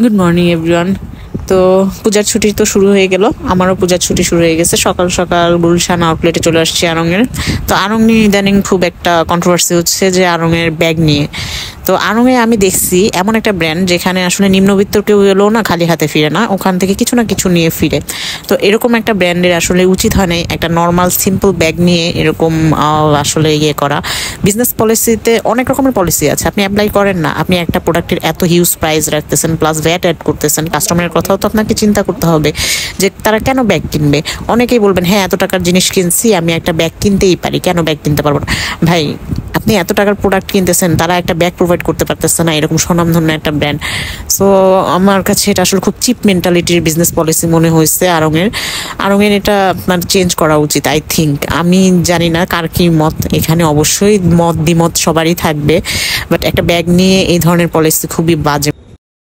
Good morning everyone. তো পূজার ছুটি তো শুরু হয়ে গেল, আমারও পূজার ছুটি শুরু হয়ে গেছে। সকাল সকাল গুলশান আউটলেটে চলে আসছি আড়ংয়ের। তো আড়ং নিয়ে ইদানিং খুব একটা কন্ট্রোভার্সি হচ্ছে যে আড়ংয়ের ব্যাগ নিয়ে। তো আড়ংয়ে আমি দেখছি এমন একটা ব্র্যান্ড যেখানে আসলে নিম্নবিত্ত কেউ এলেও না খালি হাতে ফিরে না, ওখান থেকে কিছু না কিছু নিয়ে ফিরে। তো এরকম একটা ব্র্যান্ডের আসলে উচিত হয় না একটা নর্মাল সিম্পল ব্যাগ নিয়ে এরকম আসলে ইয়ে করা। বিজনেস পলিসিতে অনেক রকমের পলিসি আছে, আপনি অ্যাপ্লাই করেন না। আপনি একটা প্রোডাক্টের এত হিউজ প্রাইস রাখতেছেন, প্লাস ভ্যাট অ্যাড করতেছেন, কাস্টমারের কথাও তো আপনাকে চিন্তা করতে হবে যে তারা কেন ব্যাগ কিনবে। অনেকেই বলবেন হ্যাঁ এত টাকার জিনিস কিনছি, আমি একটা ব্যাগ কিনতেই পারি, কেন ব্যাগ কিনতে পারবো না? ভাই, আপনি এত টাকার প্রোডাক্ট কিনতেছেন, তারা একটা ব্যাগ প্রোভাইড করতে পারতেছে না, এরকম স্বনামধন্য একটা ব্র্যান্ড। সো আমার কাছে এটা আসলে খুব চিপ মেন্টালিটির বিজনেস পলিসি মনে হয়েছে আড়ংয়ের এটা আপনার চেঞ্জ করা উচিত আই থিঙ্ক। আমি জানি না কার কি মত, এখানে অবশ্যই মত দ্বিমত সবারই থাকবে, বাট একটা ব্যাগ নিয়ে এই ধরনের পলিসি খুবই বাজে।